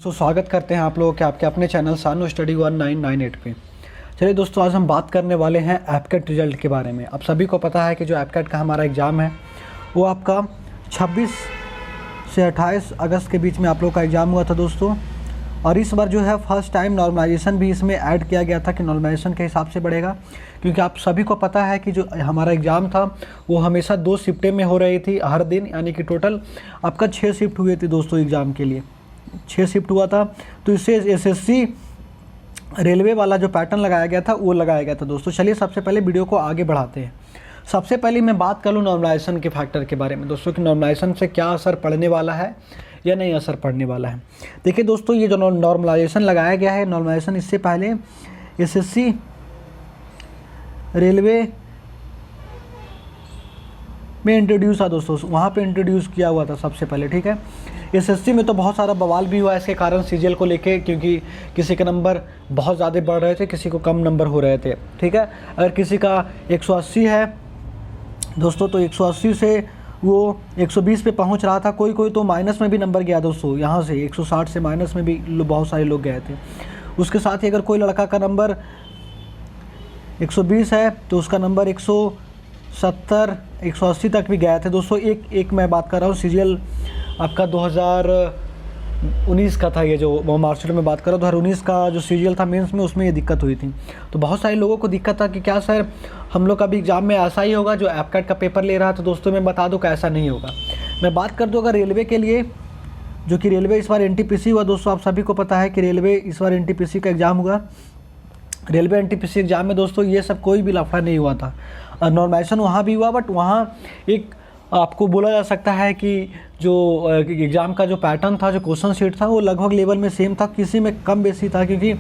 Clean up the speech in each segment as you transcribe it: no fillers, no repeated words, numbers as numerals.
स्वागत करते हैं आप लोगों के आपके अपने चैनल सानू स्टडी 1998 पे। चलिए दोस्तों, आज हम बात करने वाले हैं एपकेट रिजल्ट के बारे में। आप सभी को पता है कि जो एपकेट का हमारा एग्ज़ाम है वो आपका 26 से 28 अगस्त के बीच में आप लोगों का एग्ज़ाम हुआ था दोस्तों। और इस बार जो है फर्स्ट टाइम नॉर्मलाइजेशन भी इसमें ऐड किया गया था कि नॉर्मलाइजेशन के हिसाब से बढ़ेगा, क्योंकि आप सभी को पता है कि जो हमारा एग्ज़ाम था वो हमेशा 2 शिफ्टें में हो रही थी हर दिन, यानी कि टोटल आपका 6 शिफ्ट हुए थे दोस्तों। एग्ज़ाम के लिए 6 शिफ्ट हुआ था, तो इससे एसएससी रेलवे वाला जो पैटर्न लगाया गया था वो लगाया गया था दोस्तों। चलिए सबसे पहले वीडियो को आगे बढ़ाते हैं। सबसे पहले मैं बात कर लूँ नॉर्मलाइजेशन के फैक्टर के बारे में दोस्तों, कि नॉर्मलाइजेशन से क्या असर पड़ने वाला है या नहीं असर पड़ने वाला है। देखिए दोस्तों, ये जो नॉर्मलाइजेशन लगाया गया है, नॉर्मलाइजेशन इससे पहले एसएससी रेलवे में इंट्रोड्यूस था दोस्तों, वहाँ पे इंट्रोड्यूस किया हुआ था सबसे पहले, ठीक है। एसएससी में तो बहुत सारा बवाल भी हुआ इसके कारण सीजीएल को लेके, क्योंकि किसी के नंबर बहुत ज़्यादा बढ़ रहे थे, किसी को कम नंबर हो रहे थे, ठीक है। अगर किसी का 180 है दोस्तों तो 180 से वो 120 पे पहुंच रहा था, कोई तो माइनस में भी नंबर गया दोस्तों, यहाँ से 160 से माइनस में भी बहुत सारे लोग गए थे। उसके साथ ही अगर कोई लड़का का नंबर 120 है तो उसका नंबर 170 180 तक भी गए थे दोस्तों। एक मैं बात कर रहा हूँ सीजीएल आपका 2019 का था, ये जो मार्कशीट में बात कर रहा हूँ 2019 का जो सीजीएल था मेंस में, उसमें ये दिक्कत हुई थी। तो बहुत सारे लोगों को दिक्कत था कि क्या सर हम लोग का भी एग्ज़ाम में ऐसा ही होगा जो एपकेट का पेपर ले रहा था। दोस्तों मैं बता दूं कि ऐसा नहीं होगा। मैं बात कर दूँ अगर रेलवे के लिए, जो कि रेलवे इस बार एनटीपीसी हुआ दोस्तों। आप सभी को पता है कि रेलवे इस बार एनटीपीसी का एग्ज़ाम हुआ। रेलवे एनटीपीसी एग्ज़ाम में दोस्तों ये सब कोई भी लफड़ा नहीं हुआ था। नॉर्मलाइजेशन वहाँ भी हुआ, बट वहाँ एक आपको बोला जा सकता है कि जो एग्ज़ाम का जो पैटर्न था, जो क्वेश्चन शीट था, वो लगभग लेवल में सेम था, किसी में कम बेसी था, क्योंकि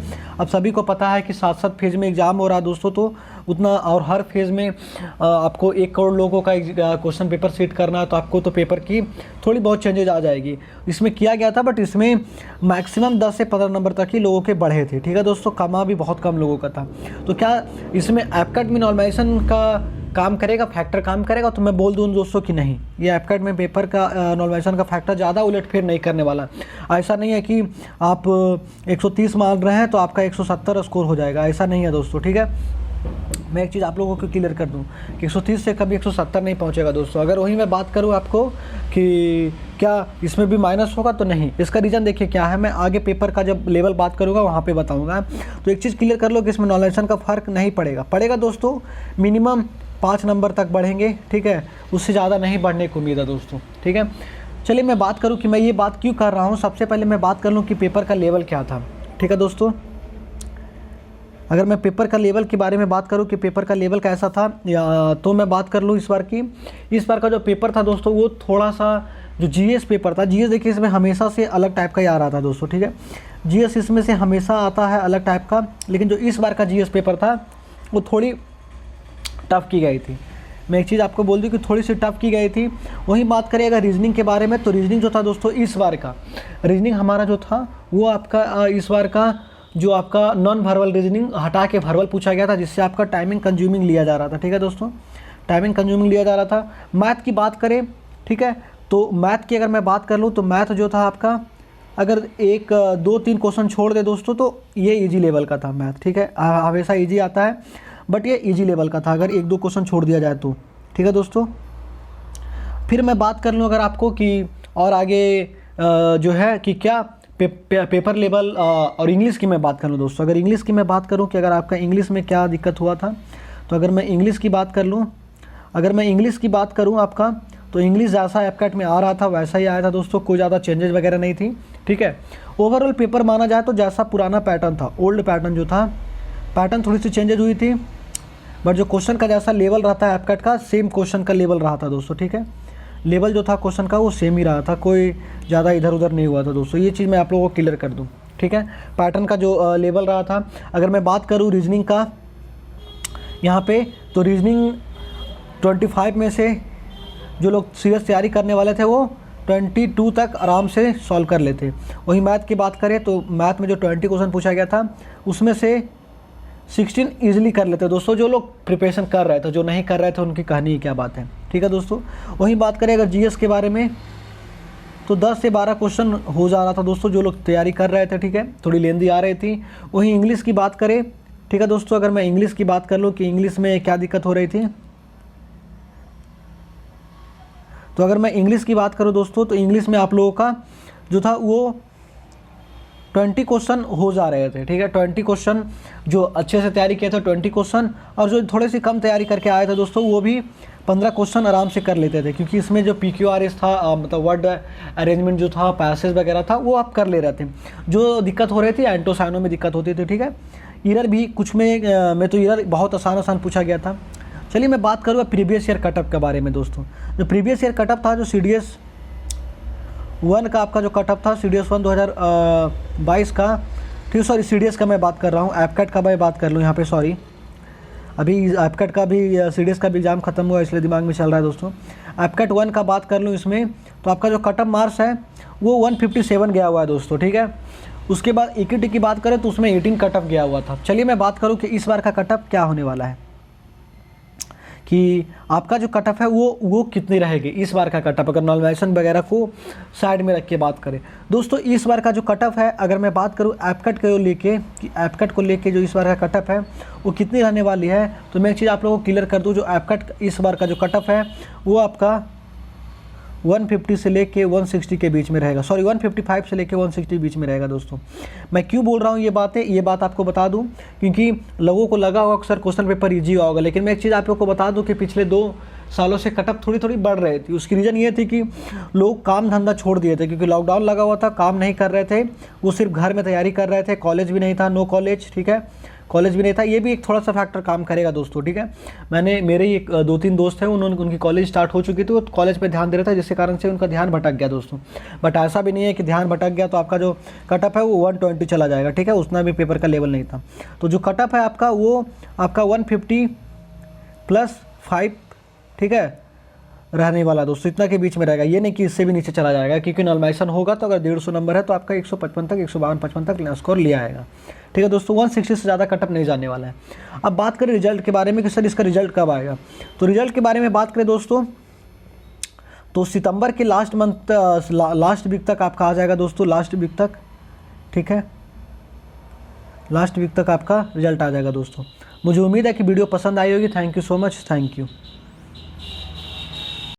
अब सभी को पता है कि 7-7 फेज़ में एग्ज़ाम हो रहा है दोस्तों। तो उतना, और हर फेज़ में आपको 1 करोड़ लोगों का क्वेश्चन पेपर शीट करना है, तो आपको तो पेपर की थोड़ी बहुत चेंजेज आ जाएगी। इसमें किया गया था, बट इसमें मैक्सिमम 10 से 15 नंबर तक ही लोगों के बढ़े थे, ठीक है दोस्तों। कमा भी बहुत कम लोगों का था। तो क्या इसमें एपकेट में नॉर्मलाइजेशन का काम करेगा, फैक्टर काम करेगा? तो मैं बोल दूं दोस्तों कि नहीं, ये एपकेट में पेपर का नॉर्मलाइजेशन का फैक्टर ज़्यादा उलटफेर नहीं करने वाला। ऐसा नहीं है कि आप 130 मान रहे हैं तो आपका 170 स्कोर हो जाएगा, ऐसा नहीं है दोस्तों, ठीक है। मैं एक चीज़ आप लोगों को क्लियर कर दूं कि 130 से कभी 170 नहीं पहुंचेगा दोस्तों। अगर वही मैं बात करूं आपको कि क्या इसमें भी माइनस होगा, तो नहीं। इसका रीज़न देखिए क्या है, मैं आगे पेपर का जब लेवल बात करूंगा वहां पे बताऊंगा। तो एक चीज़ क्लियर कर लो कि इसमें नॉर्मलाइजेशन का फ़र्क नहीं पड़ेगा दोस्तों। मिनिमम 5 नंबर तक बढ़ेंगे, ठीक है, उससे ज़्यादा नहीं बढ़ने की उम्मीद है दोस्तों, ठीक है। चलिए मैं बात करूं कि मैं ये बात क्यों कर रहा हूं। सबसे पहले मैं बात कर लूं कि पेपर का लेवल क्या था, ठीक है दोस्तों। अगर मैं पेपर का लेवल के बारे में बात करूं कि पेपर का लेवल कैसा था, तो मैं बात कर लूं इस बार की। इस बार का जो पेपर था दोस्तों वो थोड़ा सा जो जीएस पेपर था, जीएस देखिए इसमें हमेशा से अलग टाइप का ही आ रहा था दोस्तों, ठीक है। जीएस इसमें से हमेशा आता है अलग टाइप का, लेकिन जो इस बार का जीएस पेपर था वो थोड़ी टफ़ की गई थी। मैं एक चीज़ आपको बोल दूं कि थोड़ी सी टफ़ की गई थी। वहीं बात करें अगर रीजनिंग के बारे में, तो रीजनिंग जो था दोस्तों इस बार का रीजनिंग हमारा जो था वो आपका इस बार का जो आपका नॉन वर्बल रीजनिंग हटा के वर्बल पूछा गया था, जिससे आपका टाइमिंग कंज्यूमिंग लिया जा रहा था, ठीक है दोस्तों। टाइमिंग कंज्यूमिंग लिया जा रहा था। मैथ की बात करें, ठीक है, तो मैथ की अगर मैं बात कर लूँ तो मैथ जो था आपका, अगर 1 2 3 क्वेश्चन छोड़ दे दोस्तों तो ये ईजी लेवल का था मैथ, ठीक है। हमेशा ईजी आता है, बट ये इजी लेवल का था अगर 1-2 क्वेश्चन छोड़ दिया जाए तो, ठीक है दोस्तों। फिर मैं बात कर लूँ अगर आपको कि और आगे जो है कि क्या पेपर लेवल और इंग्लिश की मैं बात कर लूँ दोस्तों। अगर इंग्लिश की मैं बात करूँ कि अगर आपका इंग्लिश में क्या दिक्कत हुआ था, तो अगर मैं इंग्लिश की बात कर लूँ, अगर मैं इंग्लिश की बात करूँ आपका, तो इंग्लिश जैसा एपकेट में आ रहा था वैसा ही आया था दोस्तों, कोई ज़्यादा चेंजेस वगैरह नहीं थी, ठीक है। ओवरऑल पेपर माना जाए तो जैसा पुराना पैटर्न था, ओल्ड पैटर्न जो था, पैटर्न थोड़ी सी चेंजेज हुई थी, बट जो क्वेश्चन का जैसा लेवल रहता है एपकेट का, सेम क्वेश्चन का लेवल रहा था दोस्तों, ठीक है। लेवल जो था क्वेश्चन का वो सेम ही रहा था, कोई ज़्यादा इधर उधर नहीं हुआ था दोस्तों। ये चीज़ मैं आप लोगों को क्लियर कर दूं, ठीक है। पैटर्न का जो लेवल रहा था। अगर मैं बात करूं रीजनिंग का यहाँ पे, तो रीजनिंग 25 में से जो लोग सीरियस तैयारी करने वाले थे वो 22 तक आराम से सॉल्व कर लेते। वहीं मैथ की बात करें तो मैथ में जो 20 क्वेश्चन पूछा गया था उसमें से 16 ईजिली कर लेते दोस्तों, जो लोग प्रिपरेशन कर रहे थे। जो नहीं कर रहे थे उनकी कहानी क्या बात है, ठीक है दोस्तों। वहीं बात करें अगर जीएस के बारे में, तो 10 से 12 क्वेश्चन हो जा रहा था दोस्तों, जो लोग तैयारी कर रहे थे, ठीक है, थोड़ी लेंदी आ रही थी। वहीं इंग्लिश की बात करें, ठीक है दोस्तों, अगर मैं इंग्लिश की बात कर लूँ कि इंग्लिश में क्या दिक्कत हो रही थी, तो अगर मैं इंग्लिश की बात करूँ दोस्तों, तो इंग्लिश में आप लोगों का जो था वो 20 क्वेश्चन हो जा रहे थे, ठीक है। 20 क्वेश्चन जो अच्छे से तैयारी किए थे 20 क्वेश्चन, और जो थोड़े से कम तैयारी करके आए थे दोस्तों वो भी 15 क्वेश्चन आराम से कर लेते थे, क्योंकि इसमें जो PQRS था, मतलब वर्ड अरेंजमेंट जो था, पैसेज वगैरह था, वो आप कर ले रहे थे। जो दिक्कत हो रही थी एंटोसाइनो में दिक्कत होती थी, ठीक है। ईरर भी कुछ में तो ईरर बहुत आसान पूछा गया था। चलिए मैं बात करूँगा प्रीवियस ईयर कटअप के बारे में दोस्तों। जो प्रीवियस ईयर कटअप था, जो CDS 1 का आपका जो कटअप था, CDS 1 2022 का, ठीक, सॉरी CDS का मैं बात कर रहा हूँ, एपकैट का मैं बात कर लूँ यहाँ पे, सॉरी, अभी एपकैट का भी CDS का भी एग्ज़ाम खत्म हुआ इसलिए दिमाग में चल रहा है दोस्तों। एपकैट 1 का बात कर लूँ इसमें, तो आपका जो कटअप मार्क्स है वो 157 गया हुआ है दोस्तों, ठीक है। उसके बाद EQT की बात करें तो उसमें 18 कटअप गया हुआ था। चलिए मैं बात करूँ कि इस बार का कटअप क्या होने वाला है, कि आपका जो कटअप है वो कितनी रहेगी इस बार का कटअप, अगर नॉर्मलाइजेशन वगैरह को साइड में रख के बात करें दोस्तों। इस बार का जो कटअप है, अगर मैं बात करूँ एपकैट को लेके, कि एपकैट को लेके जो इस बार का कटअप है वो कितनी रहने वाली है, तो मैं एक चीज़ आप लोगों को क्लियर कर दूँ, जो एपकैट इस बार का जो कटअप है वो आपका 150 से लेके 160 के बीच में रहेगा, सॉरी 155 से लेके 160 के बीच में रहेगा दोस्तों। मैं क्यों बोल रहा हूँ ये बात आपको बता दूँ, क्योंकि लोगों को लगा होगा अक्सर क्वेश्चन पेपर ईजी होगा, लेकिन मैं एक चीज़ आप लोगों को बता दूँ कि पिछले 2 सालों से कटअप थोड़ी बढ़ रही थी। उसकी रीज़न ये थी कि लोग काम धंधा छोड़ दिए थे, क्योंकि लॉकडाउन लगा हुआ था, काम नहीं कर रहे थे, वो सिर्फ घर में तैयारी कर रहे थे, कॉलेज भी नहीं था, नो कॉलेज, ठीक है, कॉलेज भी नहीं था। ये भी एक थोड़ा सा फैक्टर काम करेगा दोस्तों, ठीक है। मेरे ही 2-3 दोस्त हैं, उनकी कॉलेज स्टार्ट हो चुकी थी, वो कॉलेज पे ध्यान दे रहे थे, जिसके कारण से उनका ध्यान भटक गया दोस्तों। बट ऐसा भी नहीं है कि ध्यान भटक गया तो आपका जो कटअप है वो 120 चला जाएगा, ठीक है, उतना भी पेपर का लेवल नहीं था। तो जो कटअप है आपका वो आपका 150 + 5, ठीक है, रहने वाला दोस्तों, इतना के बीच में रहेगा। ये नहीं कि इससे भी नीचे चला जाएगा, क्योंकि नॉर्मलाइजेशन होगा तो अगर 150 नंबर है तो आपका 155 तक, 152-55 तक स्कोर लिया आएगा, ठीक है दोस्तों। 160 से ज़्यादा कटअप नहीं जाने वाला है। अब बात करें रिजल्ट के बारे में कि सर इसका रिजल्ट कब आएगा, तो रिजल्ट के बारे में बात करें दोस्तों, तो सितंबर के लास्ट वीक तक आपका आ जाएगा दोस्तों, लास्ट वीक तक, ठीक है, लास्ट वीक तक आपका रिजल्ट आ जाएगा दोस्तों। मुझे उम्मीद है कि वीडियो पसंद आई होगी। Thank you so much, thank you.